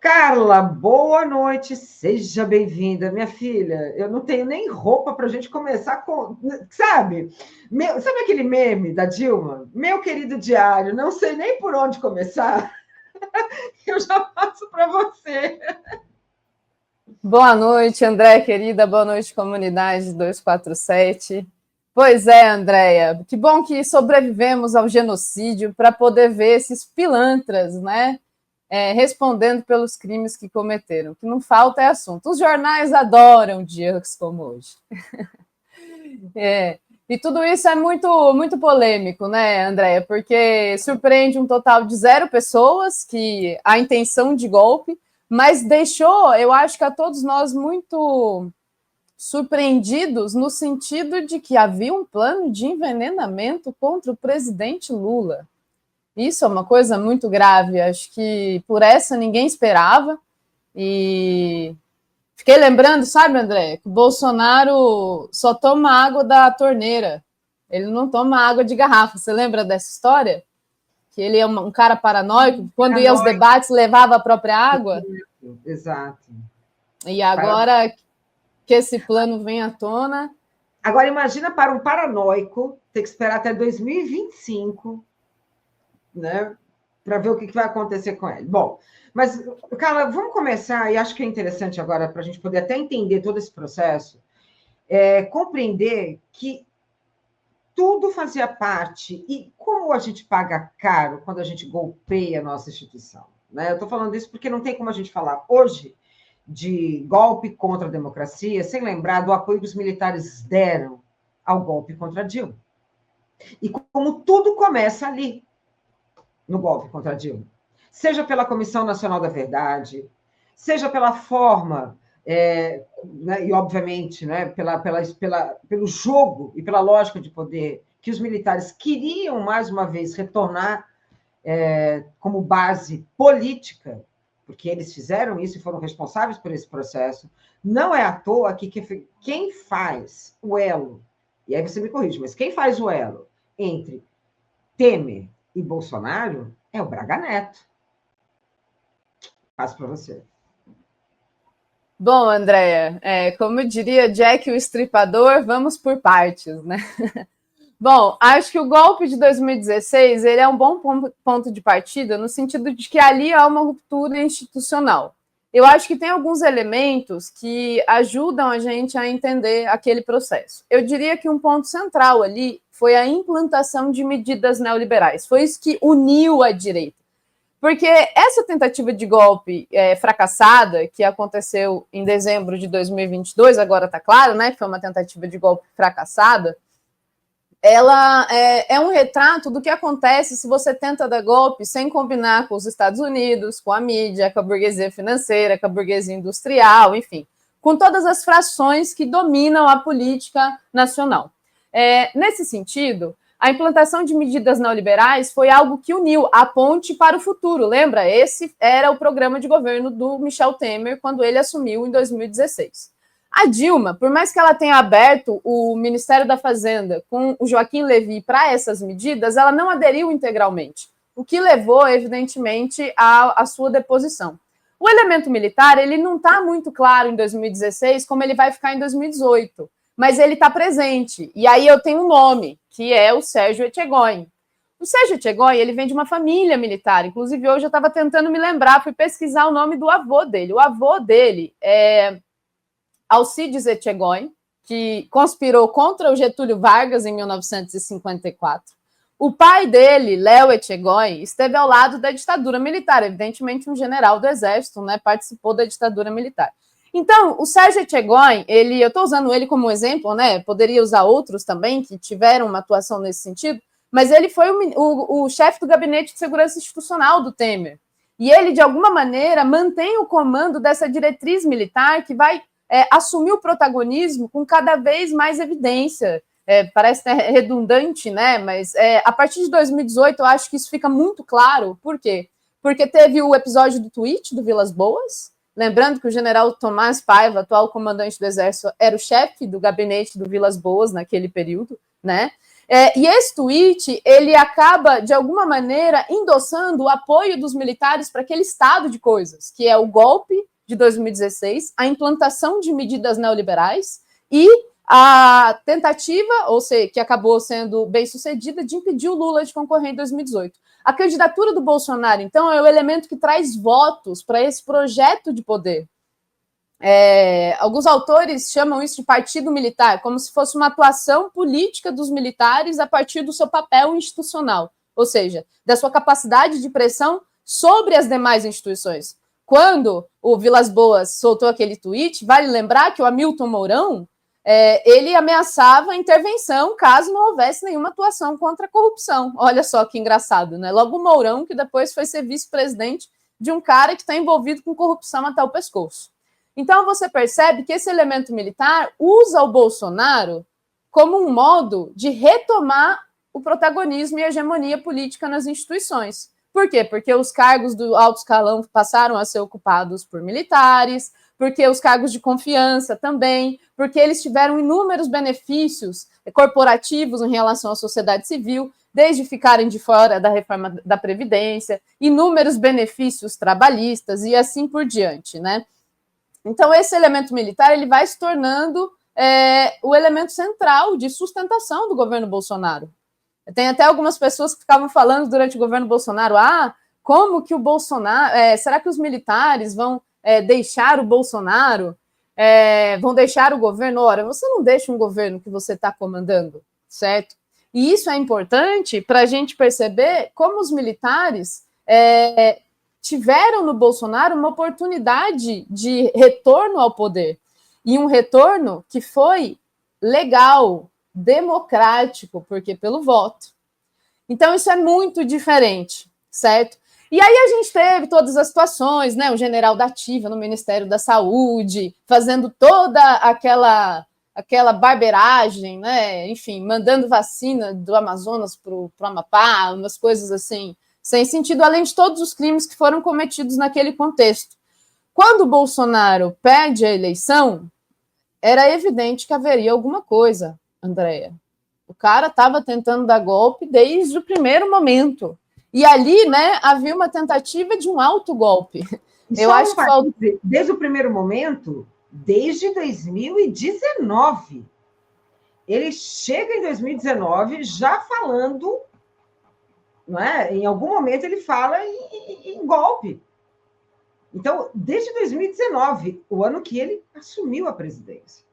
Carla, boa noite, seja bem-vinda, minha filha. Eu não tenho nem roupa para a gente começar com. Sabe? Sabe aquele meme da Dilma? Meu querido diário, não sei nem por onde começar. Eu já passo para você. Boa noite, André, querida. Boa noite, comunidade 247. Pois é, Andréia, que bom que sobrevivemos ao genocídio para poder ver esses pilantras, né? Respondendo pelos crimes que cometeram. O que não falta é assunto. Os jornais adoram dias como hoje. E tudo isso é muito, muito polêmico, né, Andréia? Porque surpreende um total de 0 pessoas que a intenção de golpe, mas deixou, eu acho que a todos nós muito surpreendidos no sentido de que havia um plano de envenenamento contra o presidente Lula. Isso é uma coisa muito grave, acho que por essa ninguém esperava. E fiquei lembrando, sabe, André, que o Bolsonaro só toma água da torneira, ele não toma água de garrafa. Você lembra dessa história? Que ele é um cara paranoico, quando ia aos debates levava a própria água? Exato. E agora que esse plano vem à tona... Agora, imagina para um paranoico ter que esperar até 2025, né, para ver o que vai acontecer com ele. Bom, mas, Carla, vamos começar, e acho que é interessante agora, para a gente poder até entender todo esse processo, compreender que tudo fazia parte, e como a gente paga caro quando a gente golpeia a nossa instituição. Né? Eu estou falando isso porque não tem como a gente falar hoje de golpe contra a democracia sem lembrar do apoio que os militares deram ao golpe contra Dilma. E como tudo começa ali, no golpe contra Dilma. Seja pela Comissão Nacional da Verdade, seja pela forma, né, e obviamente, né, pelo jogo e pela lógica de poder que os militares queriam, mais uma vez, retornar como base política, porque eles fizeram isso e foram responsáveis por esse processo. Não é à toa que quem faz o elo, e aí você me corrige, mas quem faz o elo entre Temer e Bolsonaro é o Braga Neto. Passo para você. Bom, Andréia, como diria Jack o Estripador, vamos por partes, né? Bom, acho que o golpe de 2016 ele é um bom ponto de partida no sentido de que ali há uma ruptura institucional. Eu acho que tem alguns elementos que ajudam a gente a entender aquele processo. Eu diria que um ponto central ali foi a implantação de medidas neoliberais. Foi isso que uniu a direita. Porque essa tentativa de golpe fracassada, que aconteceu em dezembro de 2022, agora está claro, né, que foi uma tentativa de golpe fracassada, ela é um retrato do que acontece se você tenta dar golpe sem combinar com os Estados Unidos, com a mídia, com a burguesia financeira, com a burguesia industrial, enfim, com todas as frações que dominam a política nacional. Nesse sentido, a implantação de medidas neoliberais foi algo que uniu a ponte para o futuro. Lembra? Esse era o programa de governo do Michel Temer quando ele assumiu em 2016. A Dilma, por mais que ela tenha aberto o Ministério da Fazenda com o Joaquim Levy para essas medidas, ela não aderiu integralmente, o que levou, evidentemente, à sua deposição. O elemento militar, ele não está muito claro em 2016 como ele vai ficar em 2018, mas ele está presente. E aí eu tenho um nome, que é o Sérgio Etchegóin. O Sérgio Etchegóin, ele vem de uma família militar, inclusive hoje eu estava tentando me lembrar, fui pesquisar o nome do avô dele. O avô dele é Alcides Etchegóin, que conspirou contra o Getúlio Vargas em 1954. O pai dele, Léo Etchegóin, esteve ao lado da ditadura militar, evidentemente um general do exército, né, participou da ditadura militar. Então, o Sérgio Etchegóin, eu estou usando ele como exemplo, né, poderia usar outros também que tiveram uma atuação nesse sentido, mas ele foi o chefe do Gabinete de Segurança Institucional do Temer. E ele, de alguma maneira, mantém o comando dessa diretriz militar que vai assumir o protagonismo com cada vez mais evidência. Parece redundante, né? Mas a partir de 2018 eu acho que isso fica muito claro. Por quê? Porque teve o episódio do tweet do Vilas Boas, lembrando que o general Tomás Paiva, atual comandante do Exército, era o chefe do gabinete do Vilas Boas naquele período, né? E esse tweet, ele acaba, de alguma maneira, endossando o apoio dos militares para aquele estado de coisas, que é o golpe de 2016, a implantação de medidas neoliberais e a tentativa, ou seja, que acabou sendo bem sucedida, de impedir o Lula de concorrer em 2018. A candidatura do Bolsonaro, então, é o elemento que traz votos para esse projeto de poder. Alguns autores chamam isso de partido militar, como se fosse uma atuação política dos militares a partir do seu papel institucional, ou seja, da sua capacidade de pressão sobre as demais instituições. Quando o Vilas Boas soltou aquele tweet, vale lembrar que o Hamilton Mourão, ele ameaçava a intervenção caso não houvesse nenhuma atuação contra a corrupção. Olha só que engraçado, né? Logo o Mourão, que depois foi ser vice-presidente de um cara que está envolvido com corrupção até o pescoço. Então, você percebe que esse elemento militar usa o Bolsonaro como um modo de retomar o protagonismo e a hegemonia política nas instituições. Por quê? Porque os cargos do alto escalão passaram a ser ocupados por militares, porque os cargos de confiança também, porque eles tiveram inúmeros benefícios corporativos em relação à sociedade civil, desde ficarem de fora da reforma da Previdência, inúmeros benefícios trabalhistas e assim por diante, né? Então, esse elemento militar ele vai se tornando o elemento central de sustentação do governo Bolsonaro. Tem até algumas pessoas que ficavam falando durante o governo Bolsonaro, como que o Bolsonaro... será que os militares vão deixar o Bolsonaro? Vão deixar o governo? Ora, você não deixa um governo que você está comandando, certo? E isso é importante para a gente perceber como os militares... tiveram no Bolsonaro uma oportunidade de retorno ao poder. E um retorno que foi legal, democrático, porque pelo voto. Então, isso é muito diferente, certo? E aí a gente teve todas as situações, né? O general da ativa no Ministério da Saúde, fazendo toda aquela barbeiragem, né? Enfim, mandando vacina do Amazonas para o Amapá, umas coisas assim, sem sentido, além de todos os crimes que foram cometidos naquele contexto. Quando o Bolsonaro perde a eleição, era evidente que haveria alguma coisa, Andréia. O cara estava tentando dar golpe desde o primeiro momento. E ali, né, havia uma tentativa de um autogolpe. Eu acho que desde o primeiro momento, desde 2019. Ele chega em 2019 já falando... Não é? Em algum momento ele fala em golpe. Então, desde 2019, o ano que ele assumiu a presidência.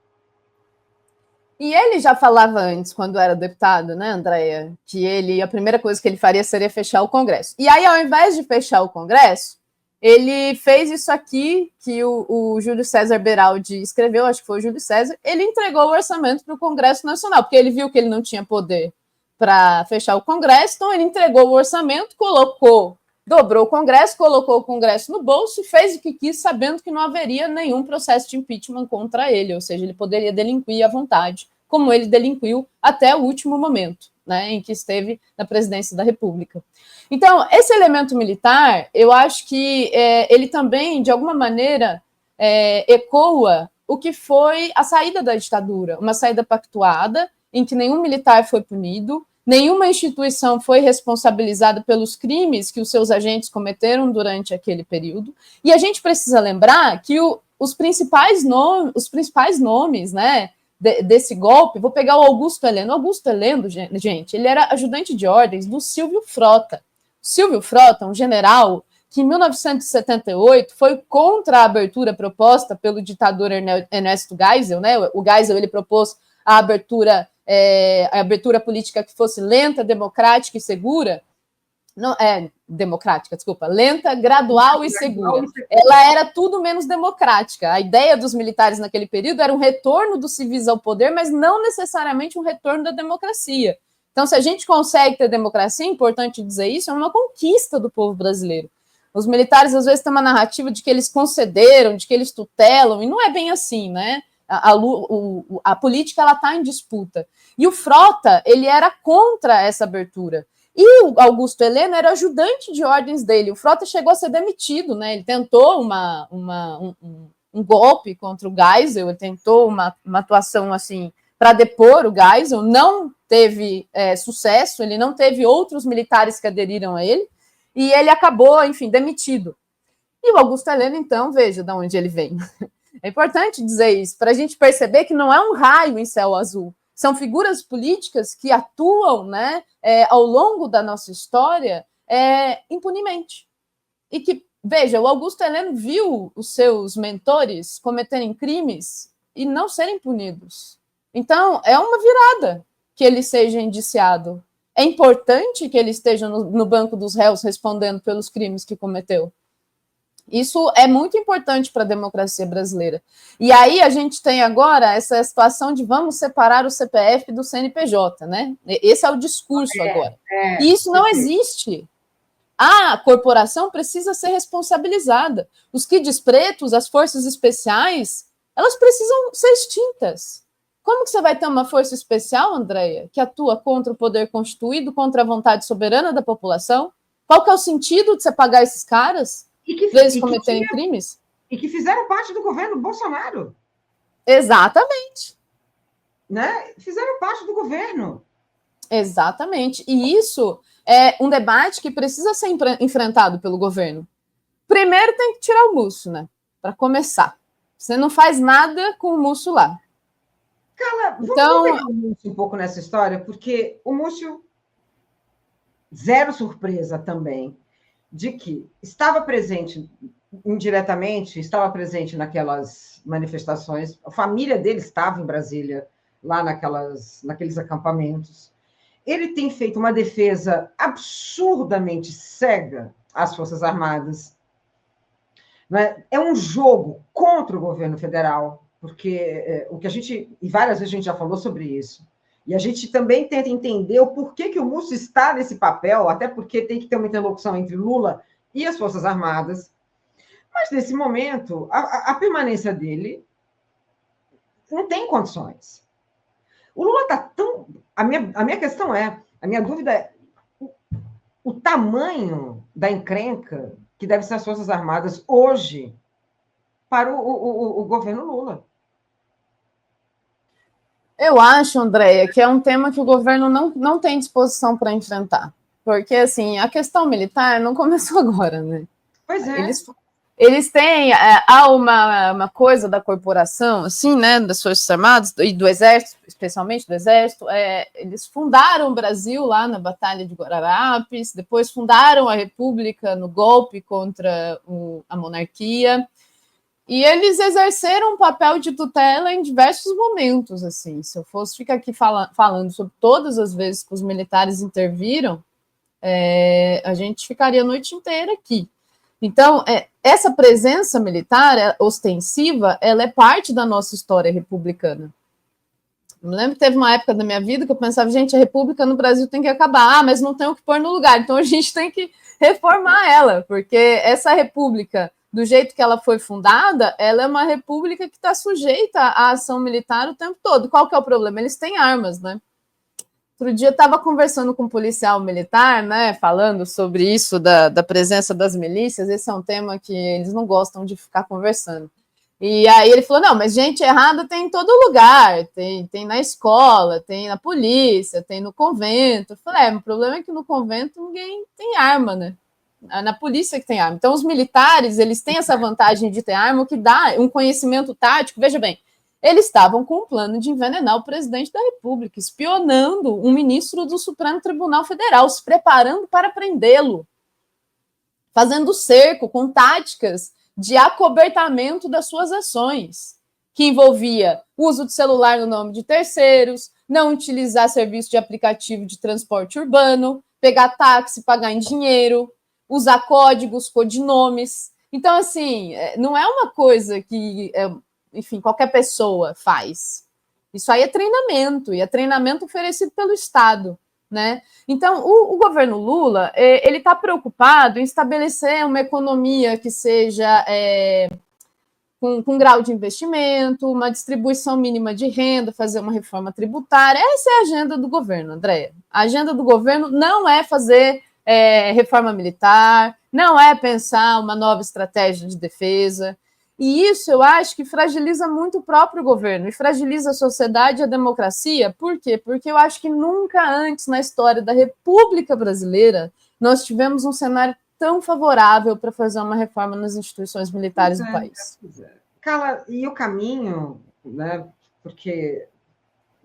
E ele já falava antes, quando era deputado, né, Andréia, que a primeira coisa que ele faria seria fechar o Congresso. E aí, ao invés de fechar o Congresso, ele fez isso aqui que o Júlio César Beraldi escreveu, acho que foi o Júlio César, ele entregou o orçamento para o Congresso Nacional, porque ele viu que ele não tinha poder para fechar o Congresso, então ele entregou o orçamento, dobrou o Congresso, colocou o Congresso no bolso e fez o que quis, sabendo que não haveria nenhum processo de impeachment contra ele, ou seja, ele poderia delinquir à vontade, como ele delinquiu até o último momento, né, em que esteve na presidência da República. Então, esse elemento militar, eu acho que ele também, de alguma maneira, ecoa o que foi a saída da ditadura, uma saída pactuada, em que nenhum militar foi punido, nenhuma instituição foi responsabilizada pelos crimes que os seus agentes cometeram durante aquele período. E a gente precisa lembrar que os principais nomes, né, desse golpe, vou pegar o Augusto Heleno. Augusto Heleno, gente, ele era ajudante de ordens do Silvio Frota. Silvio Frota, um general que em 1978 foi contra a abertura proposta pelo ditador Ernesto Geisel, né? O Geisel ele propôs a abertura política que fosse lenta, democrática e segura. Não, democrática, desculpa, lenta, gradual e segura. Ela era tudo menos democrática. A ideia dos militares naquele período era um retorno dos civis ao poder, mas não necessariamente um retorno da democracia. Então, se a gente consegue ter democracia, é importante dizer isso, é uma conquista do povo brasileiro. Os militares, às vezes, têm uma narrativa de que eles concederam, de que eles tutelam, e não é bem assim, né? A política ela está em disputa. E o Frota, ele era contra essa abertura. E o Augusto Heleno era ajudante de ordens dele. O Frota chegou a ser demitido, né? Ele tentou um golpe contra o Geisel, ele tentou uma atuação assim para depor o Geisel, não teve sucesso, ele não teve outros militares que aderiram a ele, e ele acabou, enfim, demitido. E o Augusto Heleno, então, veja de onde ele vem. É importante dizer isso, para a gente perceber que não é um raio em céu azul. São figuras políticas que atuam, né, ao longo da nossa história impunemente. E que, veja, o Augusto Heleno viu os seus mentores cometerem crimes e não serem punidos. Então, é uma virada que ele seja indiciado. É importante que ele esteja no banco dos réus respondendo pelos crimes que cometeu. Isso é muito importante para a democracia brasileira. E aí a gente tem agora essa situação de vamos separar o CPF do CNPJ, né? Esse é o discurso agora. E isso não existe. A corporação precisa ser responsabilizada. Os Kids pretos, as forças especiais, elas precisam ser extintas. Como que você vai ter uma força especial, Andréia, que atua contra o poder constituído, contra a vontade soberana da população? Qual que é o sentido de você pagar esses caras? Eles cometerem crimes? E que fizeram parte do governo Bolsonaro. Exatamente. Né? Fizeram parte do governo. Exatamente. E isso é um debate que precisa ser enfrentado pelo governo. Primeiro tem que tirar o Múcio, né? Para começar. Você não faz nada com o Múcio lá. Carla, vamos pegar o Múcio um pouco nessa história, porque o Múcio, zero surpresa também, de que estava presente indiretamente, estava presente naquelas manifestações, a família dele estava em Brasília, lá naqueles acampamentos. Ele tem feito uma defesa absurdamente cega às Forças Armadas. É um jogo contra o governo federal, porque o que a gente, e várias vezes a gente já falou sobre isso, e a gente também tenta entender o porquê que o Múcio está nesse papel, até porque tem que ter uma interlocução entre Lula e as Forças Armadas, mas nesse momento, a permanência dele não tem condições. O Lula está tão... A minha questão a minha dúvida é o tamanho da encrenca que deve ser as Forças Armadas hoje para o governo Lula. Eu acho, Andréia, que é um tema que o governo não tem disposição para enfrentar. Porque, assim, a questão militar não começou agora, né? Pois é. Eles têm... há uma coisa da corporação, assim, né, das Forças Armadas e do Exército, especialmente do Exército. Eles fundaram o Brasil lá na Batalha de Guararapes, depois fundaram a República no golpe contra a monarquia. E eles exerceram um papel de tutela em diversos momentos, assim. Se eu fosse ficar aqui falando sobre todas as vezes que os militares interviram, a gente ficaria a noite inteira aqui. Então, essa presença militar ostensiva, ela é parte da nossa história republicana. Eu me lembro que teve uma época da minha vida que eu pensava, gente, a república no Brasil tem que acabar, mas não tem o que pôr no lugar, então a gente tem que reformar ela, porque essa república, do jeito que ela foi fundada, ela é uma república que está sujeita à ação militar o tempo todo. Qual que é o problema? Eles têm armas, né? Outro dia eu estava conversando com um policial militar, né, falando sobre isso da presença das milícias. Esse é um tema que eles não gostam de ficar conversando. E aí ele falou, não, mas gente errada tem em todo lugar, tem na escola, tem na polícia, tem no convento. Eu falei, o problema é que no convento ninguém tem arma, né? Na polícia que tem arma. Então, os militares, eles têm essa vantagem de ter arma, o que dá um conhecimento tático. Veja bem, eles estavam com um plano de envenenar o presidente da República, espionando um ministro do Supremo Tribunal Federal, se preparando para prendê-lo, fazendo cerco com táticas de acobertamento das suas ações, que envolvia uso de celular no nome de terceiros, não utilizar serviço de aplicativo de transporte urbano, pegar táxi, pagar em dinheiro, usar códigos, codinomes. Então, assim, não é uma coisa que, enfim, qualquer pessoa faz. Isso aí é treinamento, e é treinamento oferecido pelo Estado, né? Então, o governo Lula, ele está preocupado em estabelecer uma economia que seja com grau de investimento, uma distribuição mínima de renda, fazer uma reforma tributária. Essa é a agenda do governo, Andréia. A agenda do governo não é fazer reforma militar, não é pensar uma nova estratégia de defesa. E isso eu acho que fragiliza muito o próprio governo e fragiliza a sociedade e a democracia. Por quê? Porque eu acho que nunca antes na história da República Brasileira nós tivemos um cenário tão favorável para fazer uma reforma nas instituições militares do país. Carla, e o caminho, né? Porque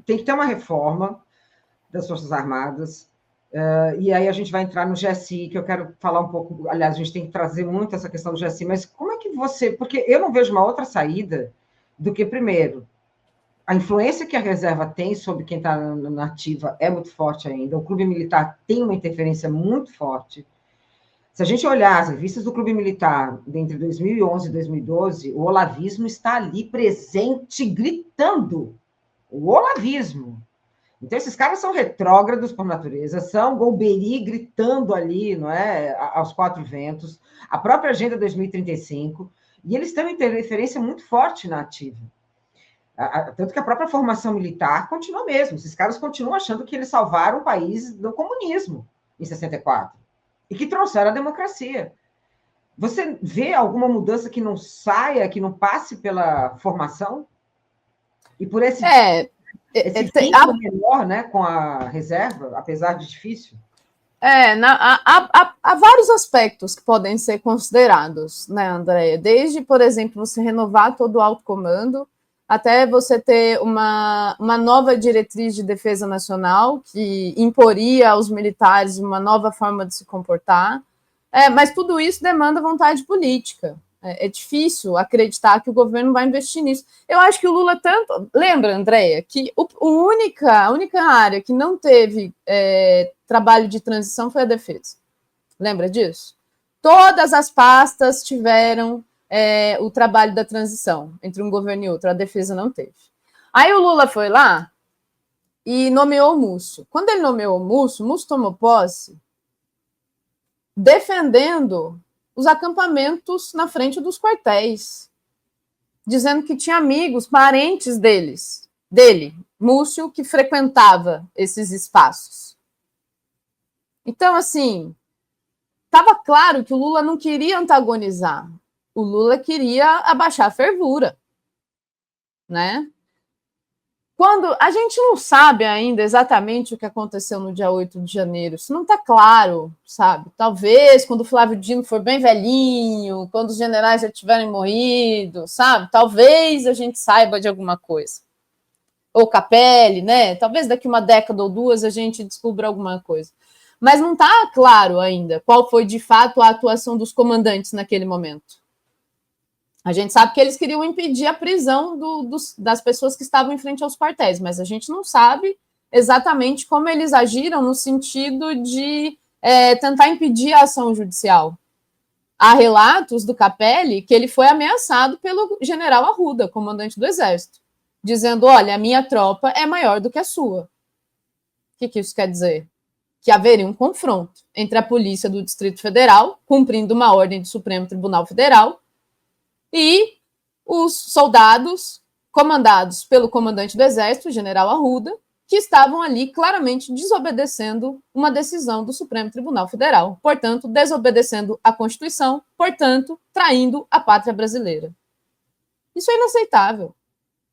tem que ter uma reforma das Forças Armadas, e aí a gente vai entrar no GSI, que eu quero falar um pouco. Aliás, a gente tem que trazer muito essa questão do GSI, mas como é que você. Porque eu não vejo uma outra saída do que, primeiro, a influência que a reserva tem sobre quem está na ativa é muito forte ainda. O clube militar tem uma interferência muito forte. Se a gente olhar as revistas do Clube Militar entre 2011 e 2012, o olavismo está ali presente, gritando. O olavismo. Então, esses caras são retrógrados por natureza, são Golbery gritando ali, não é, aos quatro ventos, a própria Agenda 2035, e eles têm uma interferência muito forte na ativa. Tanto que a própria formação militar continua mesmo. Esses caras continuam achando que eles salvaram o país do comunismo em 64 e que trouxeram a democracia. Você vê alguma mudança que não saia, que não passe pela formação? E por esse tempo menor, né, com a reserva, apesar de difícil? Há vários aspectos que podem ser considerados, né, Andréia? Desde, por exemplo, você renovar todo o alto comando, até você ter uma nova diretriz de defesa nacional que imporia aos militares uma nova forma de se comportar. Mas tudo isso demanda vontade política. É difícil acreditar que o governo vai investir nisso. Eu acho que o Lula tanto... Lembra, Andréia, que a única área que não teve trabalho de transição foi a defesa. Lembra disso? Todas as pastas tiveram o trabalho da transição entre um governo e outro. A defesa não teve. Aí o Lula foi lá e nomeou o Múcio. Quando ele nomeou o Múcio tomou posse defendendo os acampamentos na frente dos quartéis, dizendo que tinha amigos, parentes dele, Múcio, que frequentava esses espaços. Então, assim, estava claro que o Lula não queria antagonizar, o Lula queria abaixar a fervura, né? Quando a gente não sabe ainda exatamente o que aconteceu no dia 8 de janeiro, isso não está claro, sabe? Talvez quando o Flávio Dino for bem velhinho, quando os generais já tiverem morrido, sabe? Talvez a gente saiba de alguma coisa. Ou Capelli, né? Talvez daqui uma década ou duas a gente descubra alguma coisa. Mas não está claro ainda qual foi de fato a atuação dos comandantes naquele momento. A gente sabe que eles queriam impedir a prisão das pessoas que estavam em frente aos quartéis, mas a gente não sabe exatamente como eles agiram no sentido de tentar impedir a ação judicial. Há relatos do Capelli que ele foi ameaçado pelo general Arruda, comandante do Exército, dizendo, olha, a minha tropa é maior do que a sua. O que isso quer dizer? Que haveria um confronto entre a polícia do Distrito Federal, cumprindo uma ordem do Supremo Tribunal Federal, e os soldados comandados pelo comandante do Exército, o general Arruda, que estavam ali claramente desobedecendo uma decisão do Supremo Tribunal Federal, portanto, desobedecendo a Constituição, portanto, traindo a pátria brasileira. Isso é inaceitável,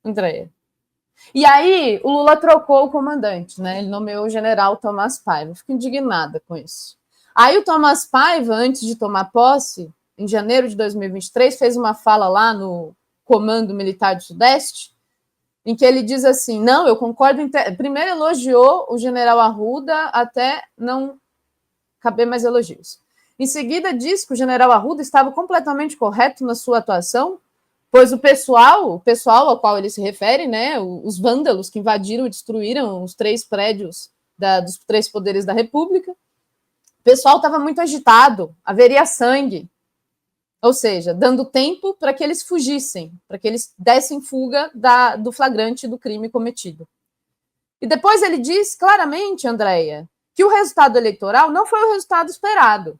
Andréia. E aí, o Lula trocou o comandante, né? Ele nomeou o general Tomás Paiva. Fico indignada com isso. Aí o Tomás Paiva, antes de tomar posse, em janeiro de 2023, fez uma fala lá no Comando Militar do Sudeste, em que ele diz assim, não, eu concordo... Primeiro elogiou o general Arruda até não caber mais elogios. Em seguida, disse que o general Arruda estava completamente correto na sua atuação, pois o pessoal ao qual ele se refere, né, os vândalos que invadiram e destruíram os 3 prédios dos 3 poderes da República, o pessoal estava muito agitado, haveria sangue. Ou seja, dando tempo para que eles fugissem, para que eles dessem fuga do flagrante do crime cometido. E depois ele diz claramente, Andréia, que o resultado eleitoral não foi o resultado esperado,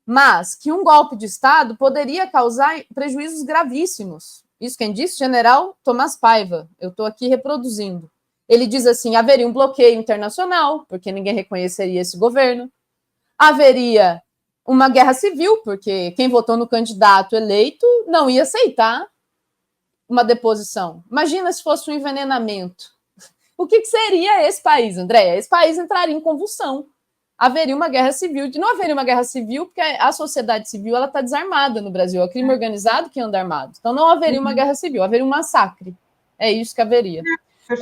mas que um golpe de Estado poderia causar prejuízos gravíssimos. Isso quem disse? General Tomás Paiva. Eu estou aqui reproduzindo. Ele diz assim, haveria um bloqueio internacional, porque ninguém reconheceria esse governo. Haveria uma guerra civil, porque quem votou no candidato eleito não ia aceitar uma deposição. Imagina se fosse um envenenamento. O que seria esse país, Andréia? Esse país entraria em convulsão. Haveria uma guerra civil. Não haveria uma guerra civil porque a sociedade civil está desarmada no Brasil. É o crime organizado que anda armado. Então, não haveria uma guerra civil, haveria um massacre. É isso que haveria.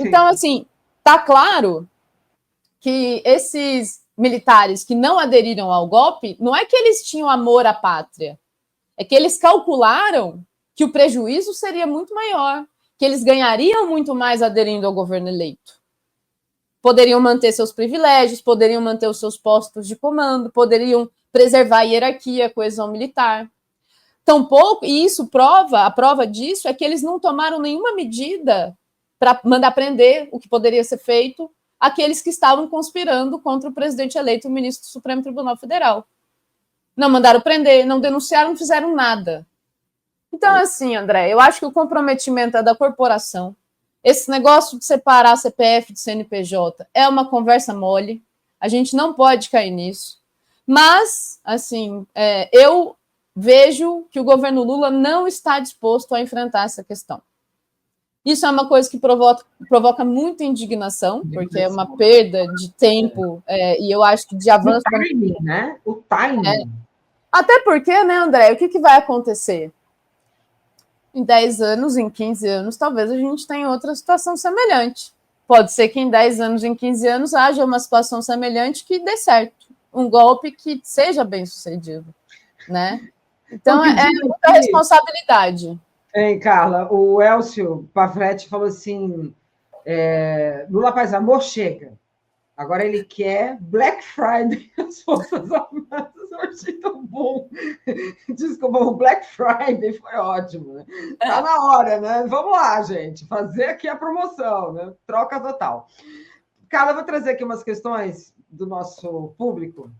Então, assim, está claro que esses militares que não aderiram ao golpe, não é que eles tinham amor à pátria, é que eles calcularam que o prejuízo seria muito maior, que eles ganhariam muito mais aderindo ao governo eleito. Poderiam manter seus privilégios, poderiam manter os seus postos de comando, poderiam preservar a hierarquia, a coesão militar. Tampouco, e isso a prova disso é que eles não tomaram nenhuma medida para mandar prender o que poderia ser feito aqueles que estavam conspirando contra o presidente eleito, o ministro do Supremo Tribunal Federal. Não mandaram prender, não denunciaram, não fizeram nada. Então, assim, André, eu acho que o comprometimento é da corporação. Esse negócio de separar CPF de CNPJ é uma conversa mole. A gente não pode cair nisso. Mas, assim, eu vejo que o governo Lula não está disposto a enfrentar essa questão. Isso é uma coisa que provoca muita indignação, porque é uma perda de tempo e eu acho que de avanço... O timing, né? O timing. Até porque, né, André, o que vai acontecer? Em 10 anos, em 15 anos, talvez a gente tenha outra situação semelhante. Pode ser que em 10 anos, em 15 anos, haja uma situação semelhante que dê certo. Um golpe que seja bem sucedido, né? Então, é muita responsabilidade. Hein, Carla? O Elcio Pavretti falou assim, Lula Paz Amor chega. Agora ele quer Black Friday as Forças Armadas. Eu achei tão bom. Desculpa, o Black Friday foi ótimo. Né? Tá na hora, né? Vamos lá, gente. Fazer aqui a promoção, né? Troca total. Carla, eu vou trazer aqui umas questões do nosso público.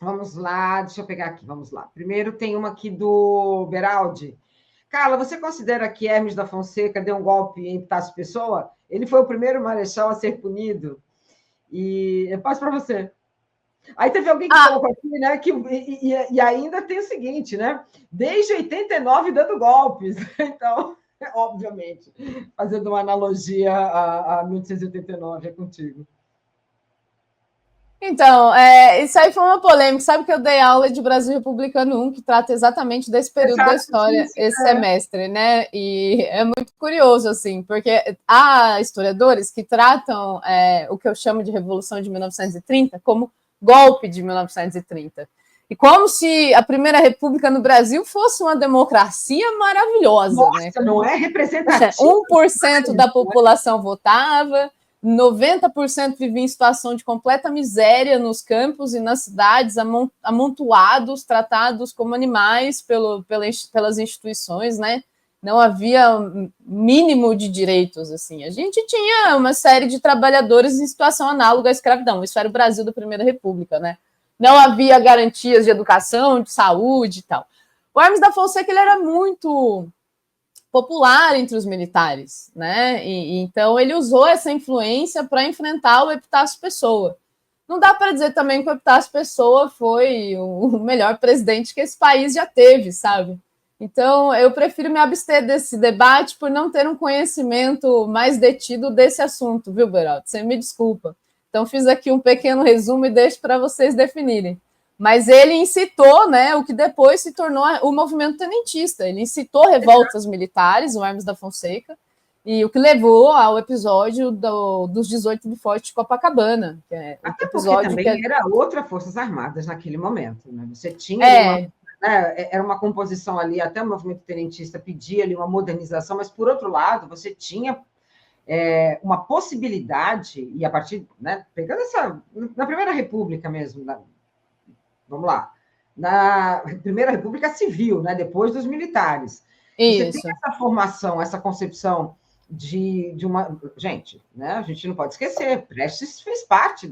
Vamos lá, deixa eu pegar aqui, vamos lá. Primeiro tem uma aqui do Beraldi. Carla, você considera que Hermes da Fonseca deu um golpe em Epitácio Pessoa? Ele foi o primeiro marechal a ser punido. E eu passo para você. Aí teve alguém que colocou aqui, né? E ainda tem o seguinte, né? Desde 89 dando golpes. Então, obviamente, fazendo uma analogia a 1889, é contigo. Então, isso aí foi uma polêmica. Sabe que eu dei aula de Brasil Republicano 1, que trata exatamente desse período da história, esse semestre, né? E é muito curioso, assim, porque há historiadores que tratam o que eu chamo de Revolução de 1930 como golpe de 1930. E como se a Primeira República no Brasil fosse uma democracia maravilhosa. Nossa, né? Não é representativa. 1% da população votava, 90% vivia em situação de completa miséria nos campos e nas cidades, amontoados, tratados como animais pelas instituições, né? Não havia mínimo de direitos, assim. A gente tinha uma série de trabalhadores em situação análoga à escravidão. Isso era o Brasil da Primeira República, né? Não havia garantias de educação, de saúde e tal. O Hermes da Fonseca, ele era muito popular entre os militares, né? Então ele usou essa influência para enfrentar o Epitácio Pessoa. Não dá para dizer também que o Epitácio Pessoa foi o melhor presidente que esse país já teve, sabe? Então eu prefiro me abster desse debate por não ter um conhecimento mais detido desse assunto, viu, Beraldo? Você me desculpa. Então fiz aqui um pequeno resumo e deixo para vocês definirem. Mas ele incitou, né, o que depois se tornou o movimento tenentista. Ele incitou revoltas militares, o Hermes da Fonseca, e o que levou ao episódio dos 18 de Forte de Copacabana. Que é Até episódio porque também era outra Forças Armadas naquele momento. Né? Você tinha era uma composição ali, até o movimento tenentista pedia ali uma modernização, mas, por outro lado, você tinha uma possibilidade, e a partir, né, pegando na Primeira República mesmo, vamos lá, na Primeira República Civil, né, depois dos militares. Isso. Você tem essa formação, essa concepção de uma... Gente, né, a gente não pode esquecer, Prestes fez parte,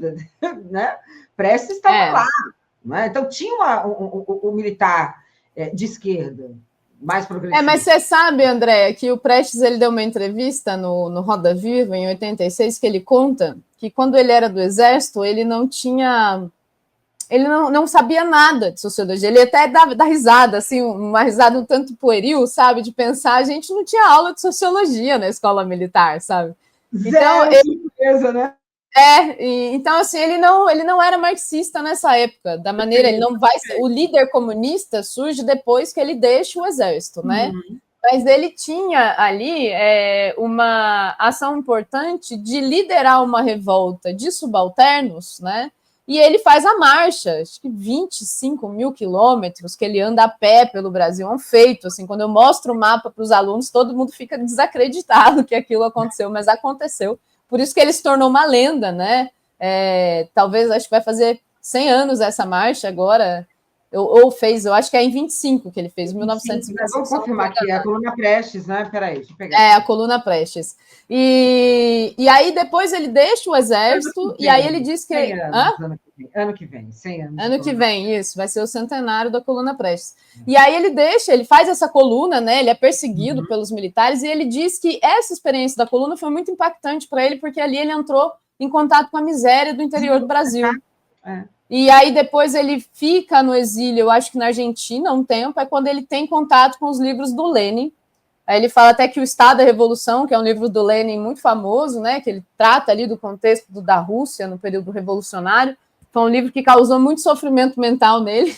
né? Prestes estava lá. Né? Então, tinha o militar de esquerda, mais progressista. Mas você sabe, André, que o Prestes ele deu uma entrevista no Roda Viva, em 86, que ele conta que quando ele era do Exército, ele não tinha ele não sabia nada de sociologia. Ele até dá risada, assim, uma risada um tanto pueril, sabe? De pensar, a gente não tinha aula de sociologia na escola militar, sabe? Então, surpresa, né? Então, assim, ele não era marxista nessa época, da maneira, ele não vai... O líder comunista surge depois que ele deixa o exército, né? Mas ele tinha ali uma ação importante de liderar uma revolta de subalternos, né? E ele faz a marcha, acho que 25 mil quilômetros, que ele anda a pé pelo Brasil, é um feito, assim, quando eu mostro o mapa para os alunos, todo mundo fica desacreditado que aquilo aconteceu, mas aconteceu. Por isso que ele se tornou uma lenda, né? Talvez, acho que vai fazer 100 anos essa marcha agora, ou fez, eu acho que é em 25 que ele fez, 1925. Vamos confirmar aqui, é a coluna Prestes, né? Peraí, deixa eu pegar. A coluna Prestes. E aí depois ele deixa o exército, e aí ele diz que... Ano que vem, 100 anos. Ano que vem, isso, vai ser o centenário da coluna Prestes. E aí ele faz essa coluna, né? Ele é perseguido pelos militares, e ele diz que essa experiência da coluna foi muito impactante para ele, porque ali ele entrou em contato com a miséria do interior do Brasil. E aí depois ele fica no exílio, eu acho que na Argentina, um tempo, é quando ele tem contato com os livros do Lenin. Aí ele fala até que o Estado da Revolução, que é um livro do Lenin muito famoso, né, que ele trata ali do contexto da Rússia no período revolucionário, foi um livro que causou muito sofrimento mental nele.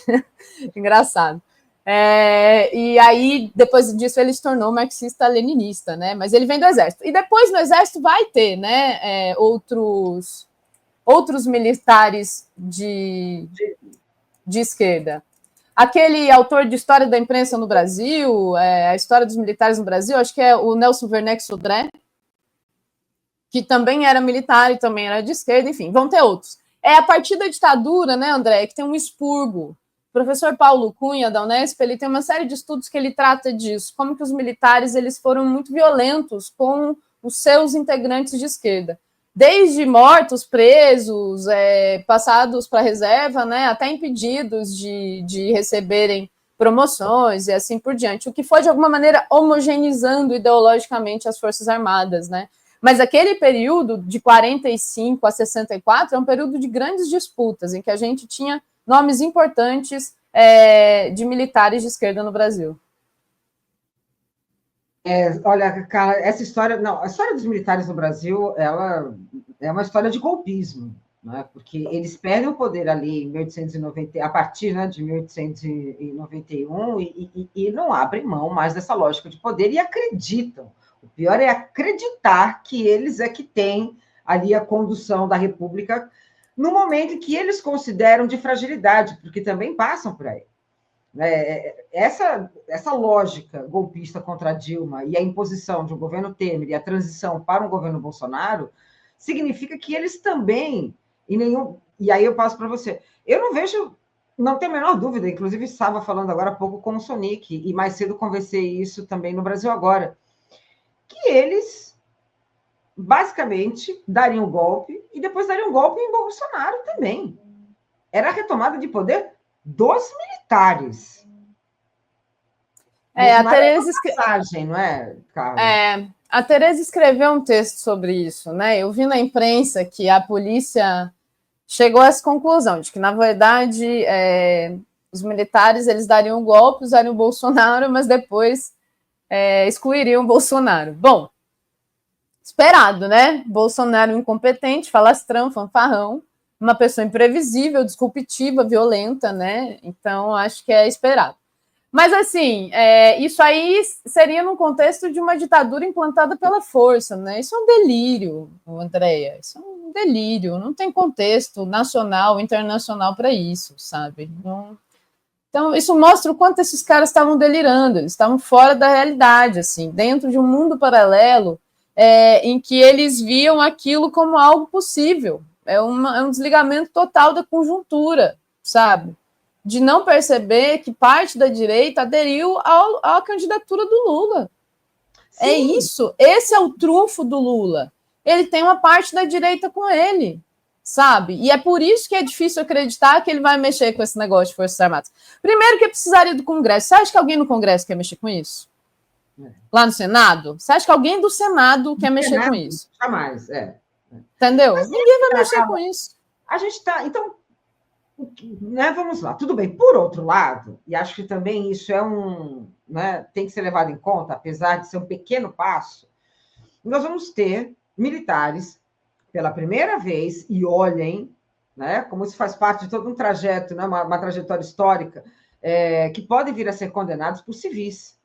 Engraçado. E aí, depois disso, ele se tornou marxista-leninista, né? Mas ele vem do Exército. E depois, no Exército, vai ter, né, outros militares de esquerda. Aquele autor de História da Imprensa no Brasil, a História dos Militares no Brasil, acho que é o Nelson Werneck Sodré, que também era militar e também era de esquerda, enfim, vão ter outros. A partir da ditadura, né, André, que tem um expurgo. O professor Paulo Cunha, da Unesp, ele tem uma série de estudos que ele trata disso, como que os militares eles foram muito violentos com os seus integrantes de esquerda. Desde mortos, presos, passados para a reserva, né, até impedidos de receberem promoções e assim por diante, o que foi, de alguma maneira, homogeneizando ideologicamente as Forças Armadas, né? Mas aquele período de 45 a 64 é um período de grandes disputas, em que a gente tinha nomes importantes de militares de esquerda no Brasil. Olha, cara, essa história... Não, a história dos militares no Brasil, ela é uma história de golpismo, né? Porque eles perdem o poder ali em 1890, a partir, né, de 1891 e não abrem mão mais dessa lógica de poder e acreditam. O pior é acreditar que eles é que têm ali a condução da República no momento em que eles consideram de fragilidade, porque também passam por aí. Essa lógica golpista contra Dilma e a imposição de um governo Temer e a transição para um governo Bolsonaro significa que eles também, e aí eu passo para você, eu não vejo, não tenho a menor dúvida, inclusive estava falando agora há pouco com o Sonic, e mais cedo conversei isso também no Brasil Agora, que eles basicamente dariam um golpe e depois dariam um golpe em Bolsonaro também. Era a retomada de poder dos militares. A Tereza não é, Carlos? A Tereza escreveu um texto sobre isso, né? Eu vi na imprensa que a polícia chegou a essa conclusão de que, na verdade, os militares eles dariam um golpe, usariam o Bolsonaro, mas depois excluiriam o Bolsonaro. Bom, esperado, né? Bolsonaro incompetente, falastrão, fanfarrão, uma pessoa imprevisível, disruptiva, violenta, né? Então, acho que é esperado. Mas, assim, isso aí seria no contexto de uma ditadura implantada pela força, né? Isso é um delírio, Andréia. Isso é um delírio. Não tem contexto nacional, internacional para isso, sabe? Não... Então, isso mostra o quanto esses caras estavam delirando. Eles estavam fora da realidade, assim, dentro de um mundo paralelo em que eles viam aquilo como algo possível. É um desligamento total da conjuntura, sabe? De não perceber que parte da direita aderiu à candidatura do Lula. Sim. É isso. Esse é o trunfo do Lula. Ele tem uma parte da direita com ele, sabe? E é por isso que é difícil acreditar que ele vai mexer com esse negócio de Forças Armadas. Primeiro que precisaria do Congresso. Você acha que alguém no Congresso quer mexer com isso? Lá no Senado? Você acha que alguém do Senado quer mexer com isso? Jamais, Entendeu? Mas ninguém vai mexer com isso. A gente está... Então, Né, vamos lá, tudo bem. Por outro lado, e acho que também isso é né, tem que ser levado em conta, apesar de ser um pequeno passo, nós vamos ter militares pela primeira vez, e olhem, né, como isso faz parte de todo um trajeto, né, uma trajetória histórica, que podem vir a ser condenados por civis.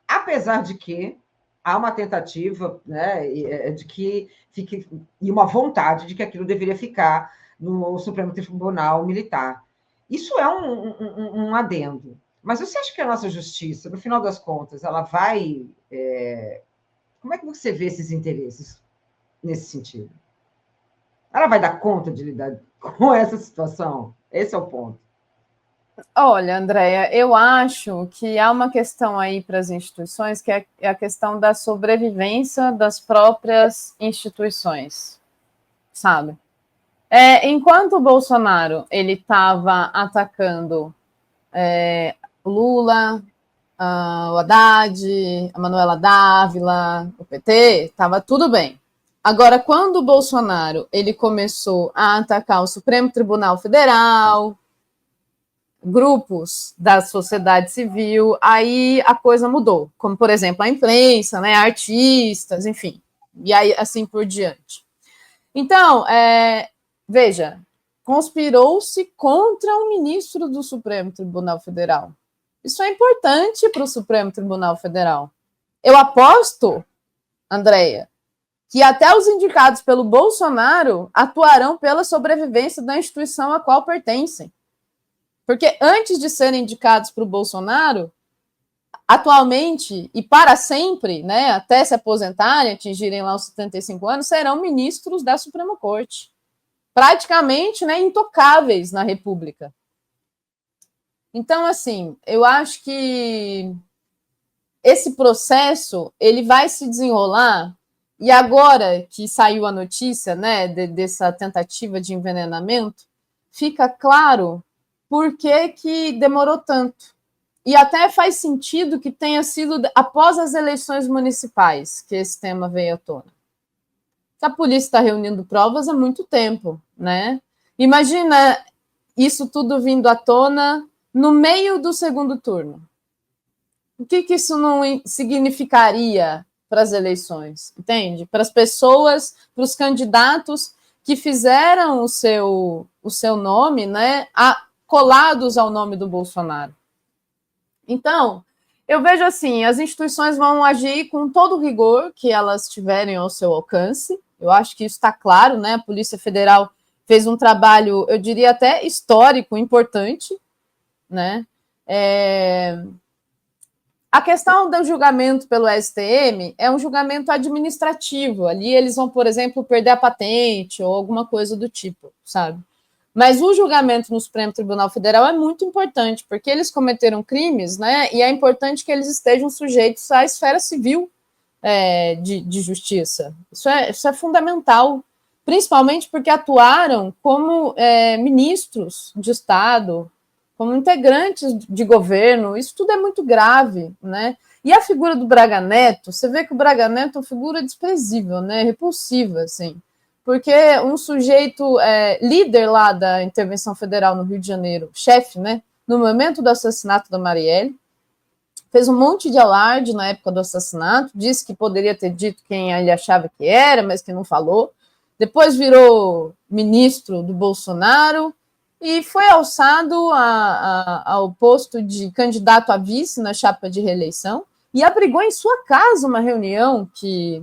Apesar de que há uma tentativa, né, de que fique, e uma vontade de que aquilo deveria ficar no Supremo Tribunal Militar. Isso é um adendo. Mas você acha que a nossa justiça, no final das contas, ela vai. Como é que você vê esses interesses nesse sentido? Ela vai dar conta de lidar com essa situação? Esse é o ponto. Olha, Andréia, eu acho que há uma questão aí para as instituições, que é a questão da sobrevivência das próprias instituições, sabe? Enquanto o Bolsonaro ele estava atacando o Lula, o Haddad, a Manuela Dávila, o PT, estava tudo bem. Agora, quando o Bolsonaro ele começou a atacar o Supremo Tribunal Federal, grupos da sociedade civil, aí a coisa mudou, como, por exemplo, a imprensa, né, artistas, enfim, e aí assim por diante. Então, veja, conspirou-se contra o ministro do Supremo Tribunal Federal. Isso é importante para o Supremo Tribunal Federal. Eu aposto, Andréia, que até os indicados pelo Bolsonaro atuarão pela sobrevivência da instituição a qual pertencem. Porque antes de serem indicados para o Bolsonaro, atualmente e para sempre, né, até se aposentarem, atingirem lá os 75 anos, serão ministros da Suprema Corte. Praticamente, né, intocáveis na República. Então, assim, eu acho que esse processo ele vai se desenrolar, e agora que saiu a notícia, né, dessa tentativa de envenenamento, fica claro por que demorou tanto. E até faz sentido que tenha sido após as eleições municipais que esse tema veio à tona. A polícia está reunindo provas há muito tempo, né? Imagina isso tudo vindo à tona no meio do segundo turno. O que isso não significaria para as eleições, entende? Para as pessoas, para os candidatos que fizeram o seu nome, né, colados ao nome do Bolsonaro. Então, eu vejo assim, as instituições vão agir com todo o rigor que elas tiverem ao seu alcance. Eu acho que isso está claro, né? A Polícia Federal fez um trabalho, eu diria até histórico, importante, né? A questão do julgamento pelo STM é um julgamento administrativo. Ali eles vão, por exemplo, perder a patente ou alguma coisa do tipo, sabe? Mas o julgamento no Supremo Tribunal Federal é muito importante, porque eles cometeram crimes, né? E é importante que eles estejam sujeitos à esfera civil de justiça. Isso é fundamental, principalmente porque atuaram como ministros de Estado, como integrantes de governo. Isso tudo é muito grave, né? E a figura do Braga Neto, você vê que o Braga Neto é uma figura desprezível, né? Repulsiva, assim. Porque um sujeito líder lá da intervenção federal no Rio de Janeiro, chefe, né, no momento do assassinato da Marielle, fez um monte de alarde na época do assassinato, disse que poderia ter dito quem ele achava que era, mas que não falou. Depois virou ministro do Bolsonaro e foi alçado ao posto de candidato a vice na chapa de reeleição e abrigou em sua casa uma reunião que